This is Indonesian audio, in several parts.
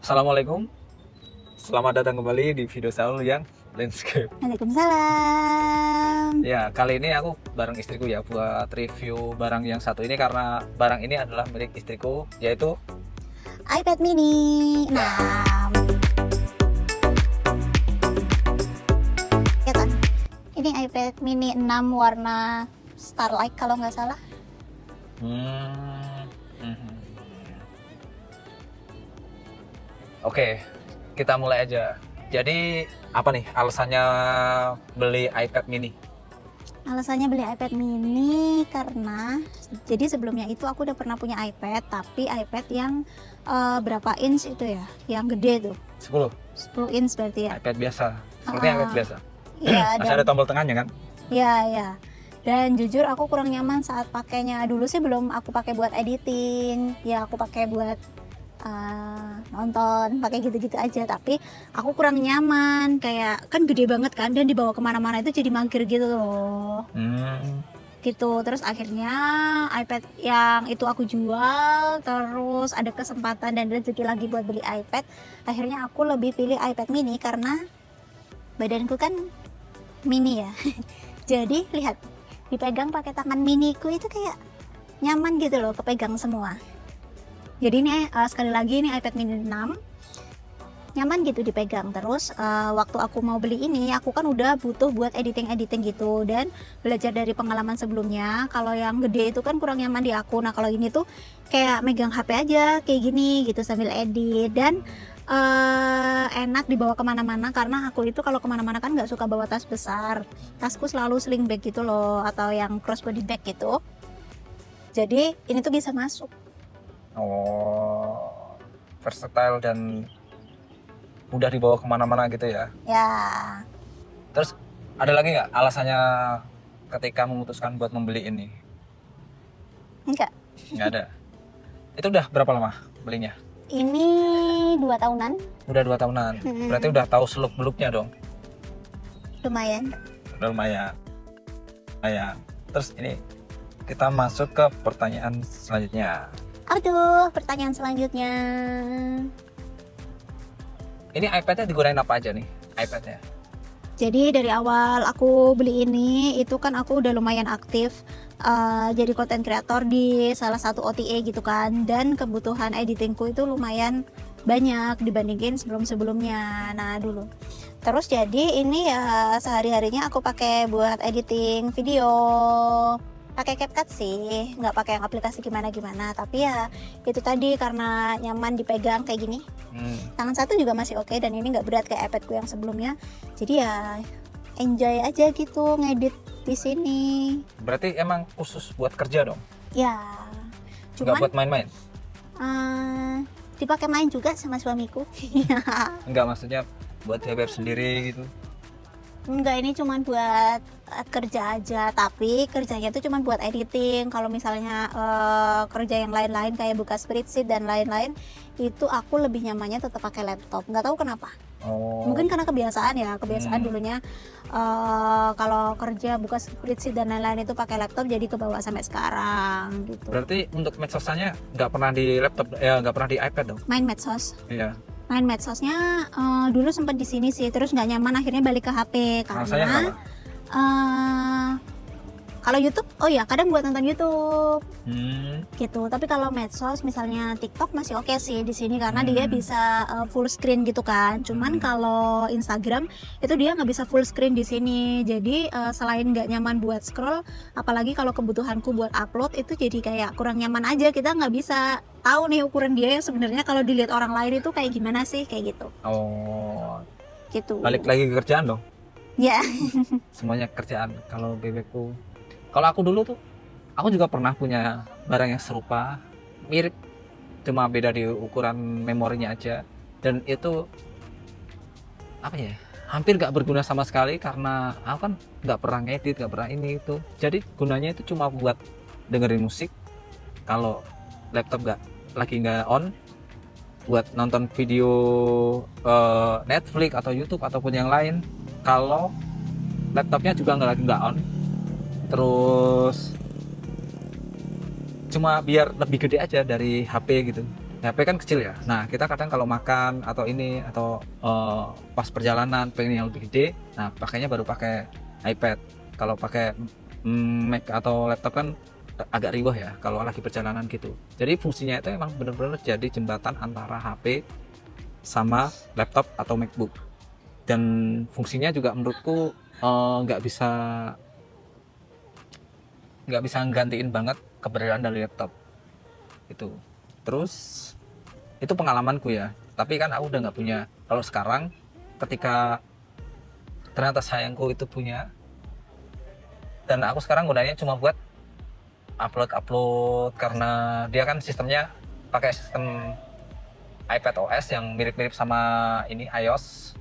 Assalamualaikum, selamat datang kembali di video Saul yang landscape. Waalaikumsalam. Ya, kali ini aku bareng istriku ya buat review barang yang satu ini karena barang ini adalah milik istriku, yaitu iPad mini 6. Ya kan? Ini iPad mini 6 warna Starlight kalau nggak salah. Oke, kita mulai aja. Jadi apa nih alasannya beli iPad mini? Alasannya beli iPad mini karena jadi sebelumnya itu aku udah pernah punya iPad, tapi iPad yang berapa inch itu ya? Yang gede tuh. 10 inch berarti ya. iPad biasa. Seperti iPad biasa. Iya, Masih ada tombol tengahnya kan? ya. Dan jujur aku kurang nyaman saat pakainya. Dulu sih belum aku pakai buat editing, ya aku pakai buat nonton, pakai gitu-gitu aja. Tapi aku kurang nyaman, kayak kan gede banget kan, dan dibawa kemana-mana itu jadi mangkir gitu loh. Gitu. Terus akhirnya iPad yang itu aku jual, terus ada kesempatan dan rezeki lagi buat beli iPad. Akhirnya aku lebih pilih iPad mini karena badanku kan mini ya. Jadi lihat, dipegang pakai tangan miniku itu kayak nyaman gitu loh, kepegang semua. Jadi ini sekali lagi ini iPad mini 6 nyaman gitu dipegang. Terus waktu aku mau beli ini aku kan udah butuh buat editing gitu, dan belajar dari pengalaman sebelumnya kalau yang gede itu kan kurang nyaman di aku. Nah kalau ini tuh kayak megang HP aja kayak gini gitu sambil edit, dan enak dibawa kemana-mana karena aku itu kalau kemana-mana kan nggak suka bawa tas besar. Tasku selalu sling bag gitu loh, atau yang crossbody bag gitu. Jadi ini tuh bisa masuk. Oh, versatile dan mudah dibawa kemana-mana gitu ya. Ya, Terus ada lagi nggak alasannya ketika memutuskan buat membeli ini? enggak. Nggak ada. Itu udah berapa lama belinya? Ini 2 tahunan, Udah 2 tahunan. Berarti udah tahu seluk-beluknya dong. lumayan. Udah lumayan. Lumayan. Terus ini kita masuk ke pertanyaan selanjutnya. Aduh, pertanyaan selanjutnya. Ini iPad-nya digunain apa aja nih? iPad-nya. Jadi dari awal aku beli ini, itu kan aku udah lumayan aktif jadi content creator di salah satu OTA gitu kan. Dan kebutuhan editingku itu lumayan banyak dibandingin sebelum-sebelumnya. Nah dulu. Terus jadi ini ya sehari-harinya aku pakai buat editing video. Pakai CapCut sih, nggak pakai yang aplikasi gimana-gimana. Tapi ya itu tadi karena nyaman dipegang kayak gini. Tangan satu juga masih oke, dan ini nggak berat kayak iPadku yang sebelumnya. Jadi ya enjoy aja gitu ngedit di sini. Berarti emang khusus buat kerja dong? Ya, Nggak cuman buat main-main? dipakai main juga sama suamiku. Enggak, maksudnya buat web sendiri gitu. Enggak, ini cuman buat kerja aja, tapi kerjanya itu cuman buat editing. Kalau misalnya kerja yang lain-lain kayak buka spreadsheet dan lain-lain, itu aku lebih nyamannya tetap pakai laptop. Nggak tahu kenapa. Oh. Mungkin karena kebiasaan ya, dulunya kalau kerja buka spreadsheet dan lain-lain itu pakai laptop, jadi kebawa sampai sekarang gitu. Berarti untuk medsosnya nggak pernah di laptop, ya nggak pernah di iPad dong? Main medsos. Iya. Main medsosnya dulu sempat di sini sih, terus nggak nyaman akhirnya balik ke HP Alasannya karena kalau YouTube, oh ya kadang buat nonton YouTube gitu. Tapi kalau medsos misalnya TikTok masih oke sih di sini karena dia bisa full screen gitu kan. Cuman kalau Instagram itu dia nggak bisa full screen di sini. Jadi selain nggak nyaman buat scroll, apalagi kalau kebutuhanku buat upload itu jadi kayak kurang nyaman aja. Kita nggak bisa tahu nih ukuran dia yang sebenarnya kalau dilihat orang lain itu kayak gimana sih, kayak gitu. Oh. Gitu. Balik lagi ke kerjaan dong. Ya. Semuanya kerjaan. Kalau bebekku, kalau aku dulu tuh, aku juga pernah punya barang yang serupa, mirip, cuma beda di ukuran memorinya aja. Dan itu apa ya? Hampir nggak berguna sama sekali karena aku kan nggak pernah ngedit, nggak pernah ini itu. Jadi gunanya itu cuma buat dengerin musik. Kalau laptop lagi nggak on, buat nonton video Netflix atau YouTube ataupun yang lain. Kalau laptopnya juga nggak on, terus cuma biar lebih gede aja dari HP gitu. HP kan kecil ya. Nah, kita kadang kalau makan atau ini atau pas perjalanan pengen yang lebih gede, nah pakainya baru pakai iPad. Kalau pakai Mac atau laptop kan agak riwah ya kalau lagi perjalanan gitu. Jadi fungsinya itu emang benar-benar jadi jembatan antara HP sama laptop atau MacBook. Dan fungsinya juga menurutku nggak bisa nggantiin banget keberadaan dari laptop itu. Terus itu pengalamanku ya, tapi kan aku udah nggak punya. Kalau sekarang ketika ternyata sayangku itu punya, dan aku sekarang gunanya cuma buat upload karena dia kan sistemnya pakai sistem iPad OS yang mirip-mirip sama ini iOS,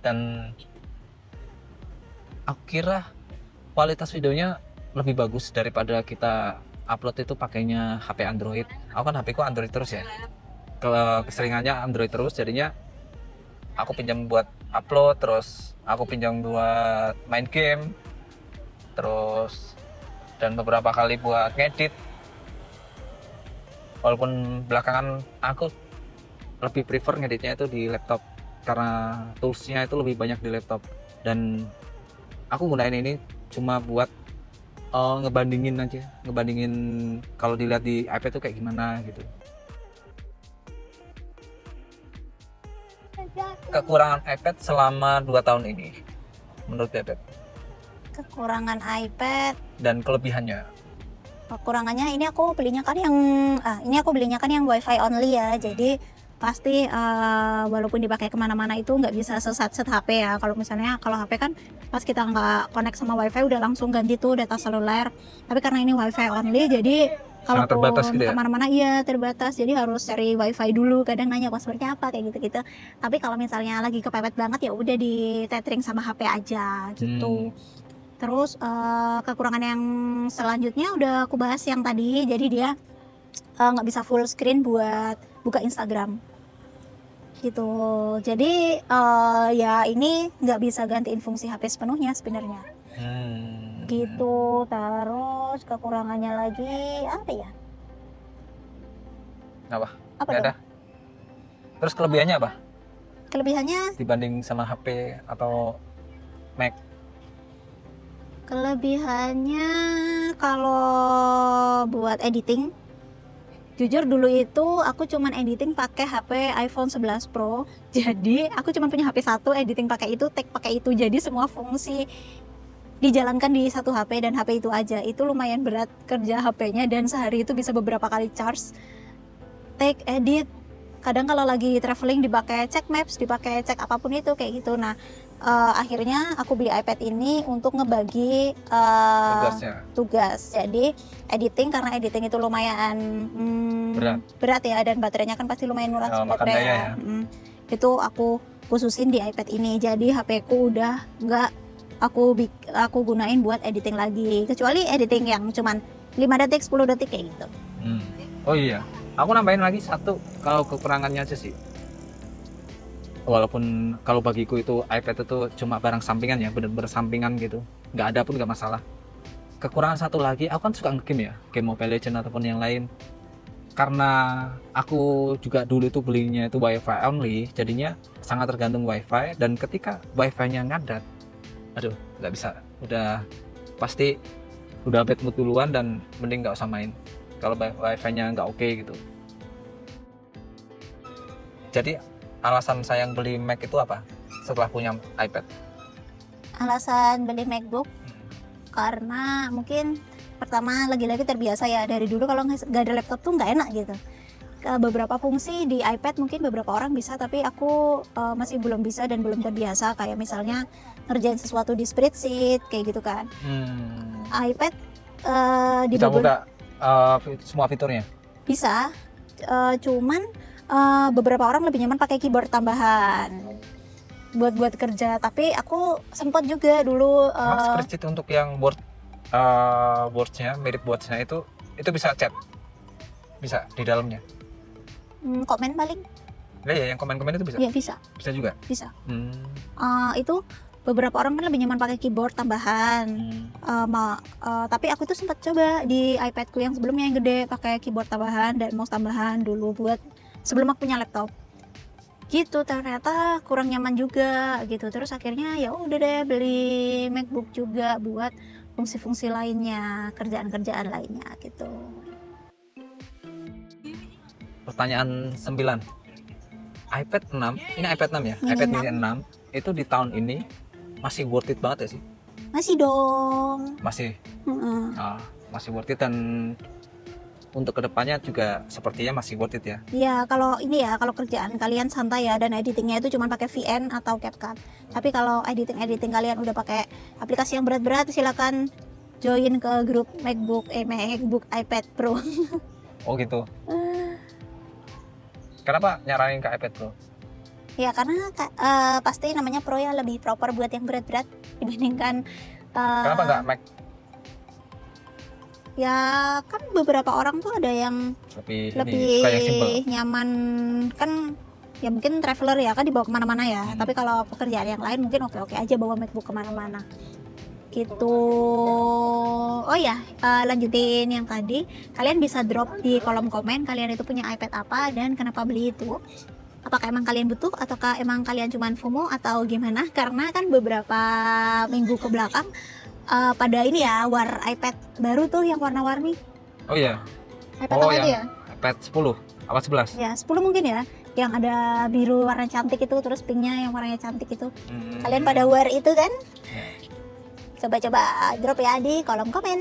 dan aku kira kualitas videonya lebih bagus daripada kita upload itu pakainya HP Android. Aku kan HP ku Android terus ya, keseringannya Android terus, jadinya aku pinjam buat upload, terus aku pinjam buat main game, terus dan beberapa kali buat ngedit. Walaupun belakangan aku lebih prefer ngeditnya itu di laptop karena toolsnya itu lebih banyak di laptop, dan aku gunain ini cuma buat ngebandingin kalau dilihat di iPad itu kayak gimana gitu. Kekurangan iPad selama 2 tahun ini menurut Bebek, Kekurangan iPad, dan kelebihannya. kekurangannya ini aku belinya kan yang WiFi only ya. Jadi pasti walaupun dipakai kemana-mana itu nggak bisa sesat HP ya. Kalau HP kan pas kita nggak connect sama WiFi udah langsung ganti tuh data seluler. Tapi karena ini WiFi only, jadi kalau Sangat terbatas gitu ya? kemana-mana iya terbatas. Jadi harus cari WiFi dulu. Kadang nanya passwordnya apa kayak gitu-gitu. Tapi kalau misalnya lagi kepepet banget ya udah di tethering sama HP aja gitu. Terus kekurangan yang selanjutnya udah aku bahas yang tadi. Jadi dia nggak bisa full screen buat buka Instagram gitu. Jadi ya ini nggak bisa gantiin fungsi HP sepenuhnya sebenarnya gitu. Terus kekurangannya lagi apa ya? Apa Apa nggak dong? ada. Terus kelebihannya apa Kelebihannya dibanding sama HP atau Mac? Kelebihannya kalau buat editing, jujur dulu itu aku cuman editing pakai HP iPhone 11 Pro. Jadi aku cuma punya HP satu, editing pakai itu, tag pakai itu. Jadi semua fungsi dijalankan di satu HP dan HP itu aja. Itu lumayan berat kerja HP-nya, dan sehari itu bisa beberapa kali charge, tag, edit. Kadang kalau lagi traveling dipakai cek maps, dipakai cek apapun itu kayak gitu. Nah, akhirnya aku beli iPad ini untuk ngebagi tugas. Jadi editing, karena editing itu lumayan berat ya, dan baterainya kan pasti lumayan nguras baterai ya. Itu aku khususin di iPad ini. Jadi HP ku udah nggak aku gunain buat editing lagi, kecuali editing yang cuman 5 detik 10 detik kayak gitu. Oh iya, aku nambahin lagi satu kalau kekurangannya aja sih. Walaupun kalau bagiku itu iPad itu cuma barang sampingan ya, bener-bener sampingan gitu, nggak ada pun nggak masalah. Kekurangan satu lagi, aku kan suka nge-game ya, game Mobile Legends ataupun yang lain. Karena aku juga dulu itu belinya itu WiFi only, jadinya sangat tergantung WiFi, dan ketika WiFi-nya ngadat, aduh nggak bisa, udah pasti udah bad mood duluan, dan mending nggak usah main kalau WiFi-nya nggak oke gitu. Jadi alasan saya yang beli Mac itu apa setelah punya iPad? Alasan beli MacBook karena mungkin pertama lagi-lagi terbiasa ya, dari dulu kalau nggak ada laptop tuh nggak enak gitu. Beberapa fungsi di iPad mungkin beberapa orang bisa, tapi aku masih belum bisa dan belum terbiasa. Kayak misalnya ngerjain sesuatu di spreadsheet kayak gitu kan. iPad Bisa buka semua fiturnya? Bisa, cuman beberapa orang lebih nyaman pakai keyboard tambahan buat kerja. Tapi aku sempat juga dulu spreadsheet untuk yang boardnya, mirip boardnya itu bisa chat, bisa di dalamnya. Komen paling Ya, yang komen-komen itu bisa? ya bisa juga? Bisa. Itu beberapa orang kan lebih nyaman pakai keyboard tambahan. Tapi aku tuh sempat coba di iPadku yang sebelumnya yang gede pakai keyboard tambahan dan mouse tambahan dulu buat sebelum aku punya laptop gitu. Ternyata kurang nyaman juga gitu, terus akhirnya ya udah deh beli MacBook juga buat fungsi-fungsi lainnya, kerjaan-kerjaan lainnya gitu. Pertanyaan 9, iPad 6, ini iPad 6 ya, Mini iPad 6. mini 6 itu di tahun ini masih worth it banget ya sih? Masih dong. Masih, Heeh. masih worth it, dan untuk kedepannya juga sepertinya masih worth it ya. Ya kalau ini ya, kalau kerjaan kalian santai ya dan editingnya itu cuma pakai VN atau CapCut. Tapi kalau editing kalian udah pakai aplikasi yang berat-berat, silakan join ke grup MacBook iPad Pro. Oh gitu. Kenapa nyaranin ke iPad Pro? Ya karena pasti namanya Pro ya, lebih proper buat yang berat-berat dibandingkan Kenapa nggak Mac? ya kan beberapa orang tuh ada yang Lebih lebih suka yang simple. nyaman kan, ya mungkin traveler ya kan dibawa kemana-mana ya. Tapi kalau pekerjaan yang lain mungkin oke-oke aja bawa MacBook kemana-mana gitu. Oh ya, lanjutin yang tadi, kalian bisa drop di kolom komen kalian itu punya iPad apa dan kenapa beli itu. Apakah emang kalian butuh ataukah emang kalian cuman FOMO atau gimana? Karena kan beberapa minggu ke belakang pada ini ya war iPad baru tuh yang warna-warni. Oh iya, iPad Oh, apa itu ya? yang iPad 10 apa 11? Ya 10 mungkin ya, yang ada biru warna cantik itu, terus pinknya yang warnanya cantik itu. Kalian pada wear itu kan? Coba-coba drop ya di kolom komen.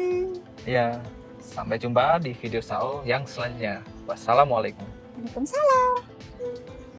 Iya, sampai jumpa di video Sao yang selanjutnya. Wassalamualaikum. Waalaikumsalam.